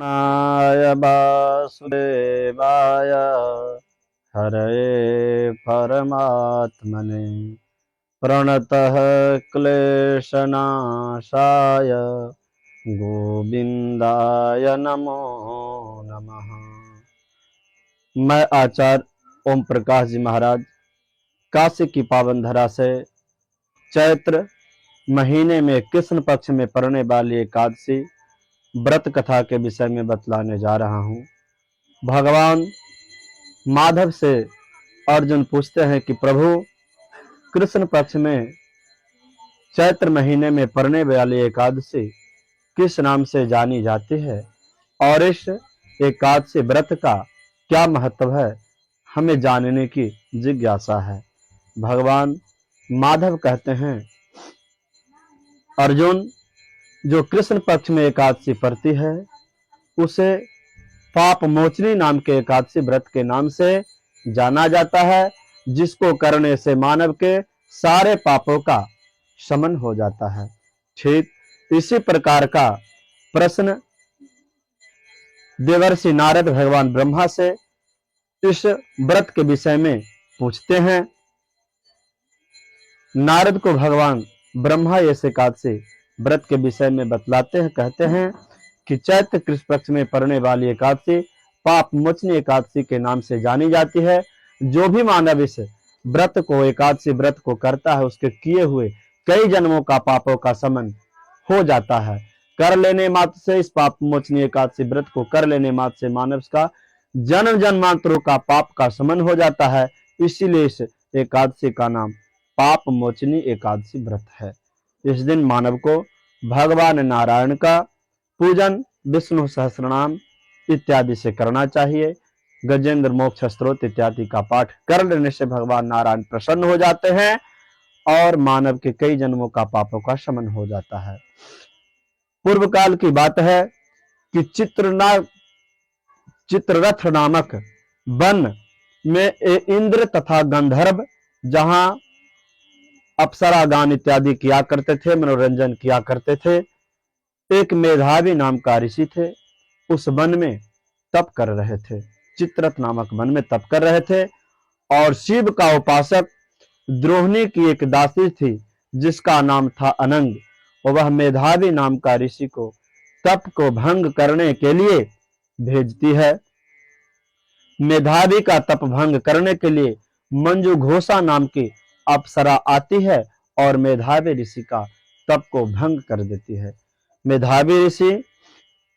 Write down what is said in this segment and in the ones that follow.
कृष्णाय वासुदेवाय हरये परमात्मने प्रणतः क्लेशनाशाय गोविंदाय नमो नमः। मैं आचार्य ओम प्रकाश जी महाराज काशी की पावन धरा से चैत्र महीने में कृष्ण पक्ष में पड़ने वाली एकादशी व्रत कथा के विषय में बतलाने जा रहा हूँ। भगवान माधव से अर्जुन पूछते हैं कि प्रभु, कृष्ण पक्ष में चैत्र महीने में पड़ने वाली एकादशी किस नाम से जानी जाती है और इस एकादशी व्रत का क्या महत्व है, हमें जानने की जिज्ञासा है। भगवान माधव कहते हैं, अर्जुन, जो कृष्ण पक्ष में एकादशी पड़ती है उसे पाप मोचनी नाम के एकादशी व्रत के नाम से जाना जाता है, जिसको करने से मानव के सारे पापों का शमन हो जाता है। ठीक इसी प्रकार का प्रश्न देवर्षि नारद भगवान ब्रह्मा से इस व्रत के विषय में पूछते हैं। नारद को भगवान ब्रह्मा इस एकादशी व्रत के विषय में बतलाते हैं, कहते हैं कि चैत्र कृष्ण पक्ष में पड़ने वाली एकादशी पाप मोचनी एकादशी के नाम से जानी जाती है। जो भी मानव इस व्रत को एकादशी व्रत को करता है उसके किए हुए कई जन्मों का पापों का शमन हो जाता है। कर लेने मात्र से इस पाप मोचनी एकादशी व्रत को कर लेने मात्र से मानव का जन्म जन्मांतरों का पाप का शमन हो जाता है। इसीलिए इस एकादशी का नाम पाप मोचनी एकादशी व्रत है। इस दिन मानव को भगवान नारायण का पूजन, विष्णु सहस्रनाम इत्यादि से करना चाहिए। गजेंद्र मोक्ष स्तोत्र इत्यादि का पाठ कर लेने से भगवान नारायण प्रसन्न हो जाते हैं और मानव के कई जन्मों का पापों का शमन हो जाता है। पूर्व काल की बात है कि चित्ररथ नामक वन में इंद्र तथा गंधर्व जहां अप्सरा गान इत्यादि किया करते थे, मनोरंजन किया करते थे, एक मेधावी नाम का ऋषि थे। उस वन में तप कर रहे थे, चित्ररथ नामक वन में तप कर रहे थे और शिव का उपासक द्रोहिणी की एक दासी थी जिसका नाम था अनंग। वह मेधावी नाम का ऋषि को तप को भंग करने के लिए भेजती है। मेधावी का तप भंग करने के लिए मंजू घोषा नाम की अप्सरा आती है और मेधावी ऋषि का तप को भंग कर देती है। मेधावी ऋषि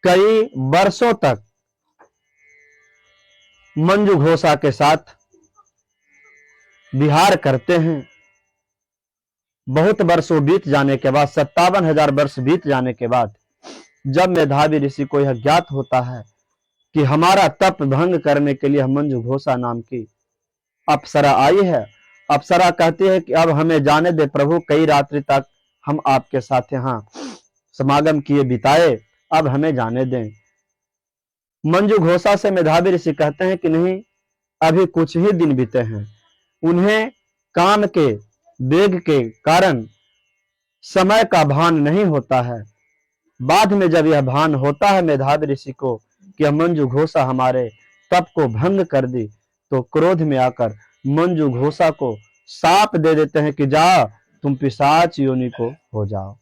कई वर्षों तक मंजू घोषा के साथ विहार करते हैं। बहुत वर्षों बीत जाने के बाद, 57,000 वर्ष बीत जाने के बाद, जब मेधावी ऋषि को यह ज्ञात होता है कि हमारा तप भंग करने के लिए मंजू घोषा नाम की अप्सरा आई है, अप्सरा कहती है कि अब हमें जाने दे प्रभु, कई रात्रि तक हम आपके साथ यहाँ समागम किए बिताए, अब हमें जाने दें। मंजू घोषा से मेधावी ऋषि कहते हैं कि नहीं, अभी कुछ ही दिन बीते हैं। उन्हें काम के वेग के कारण समय का भान नहीं होता है। बाद में जब यह भान होता है मेधावी ऋषि को कि मंजू घोषा हमारे तप को भंग कर दी, तो क्रोध में आकर मंजू घोषा को शाप दे देते हैं कि जाओ तुम पिशाच योनि को हो जाओ।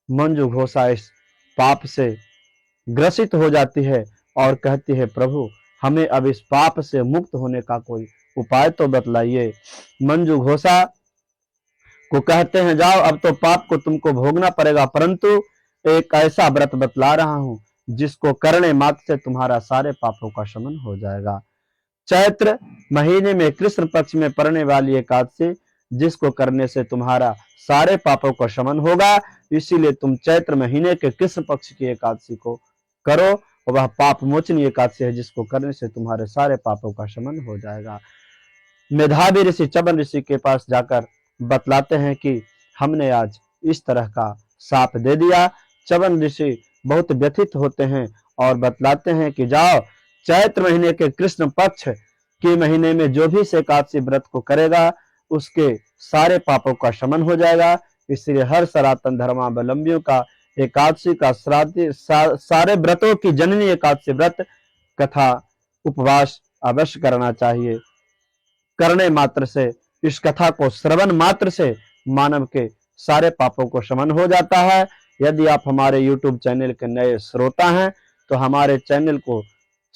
मंजू घोषा इस पाप से ग्रसित हो जाती है और कहती है प्रभु, हमें अब इस पाप से मुक्त होने का कोई उपाय तो बतलाइए। मंजू घोषा को कहते हैं जाओ, अब तो पाप को तुमको भोगना पड़ेगा, परंतु एक ऐसा व्रत बतला रहा हूं जिसको करने मात्र से तुम्हारा सारे पापों का शमन हो जाएगा। चैत्र महीने में कृष्ण पक्ष में पड़ने वाली एकादशी जिसको करने से तुम्हारा सारे पापों का शमन होगा, इसीलिए तुम चैत्र महीने के कृष्ण पक्ष की एकादशी को करो। वह पाप मोचनी एकादशी है जिसको करने से तुम्हारे सारे पापों का शमन हो जाएगा। मेधावी ऋषि चवन ऋषि के पास जाकर बतलाते हैं कि हमने आज इस तरह का शाप दे दिया। चवन ऋषि बहुत व्यथित होते हैं और बतलाते हैं कि जाओ, चैत्र महीने के कृष्ण पक्ष के महीने में जो भी एकादशी व्रत को करेगा उसके सारे पापों का शमन हो जाएगा। इसलिए हर सनातन धर्मावलंबियों का एकादशी का सारे व्रतों की जननी एकादशी व्रत कथा उपवास अवश्य करना चाहिए। करने मात्र से, इस कथा को श्रवण मात्र से मानव के सारे पापों को शमन हो जाता है। यदि आप हमारे YouTube चैनल के नए श्रोता हैं तो हमारे चैनल को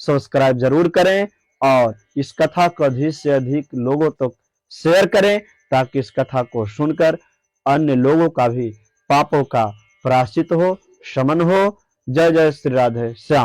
सब्सक्राइब जरूर करें और इस कथा को अधिक से अधिक लोगों तक शेयर करें ताकि इस कथा को सुनकर अन्य लोगों का भी पापों का प्रायश्चित हो, शमन हो। जय जय श्री राधे श्याम।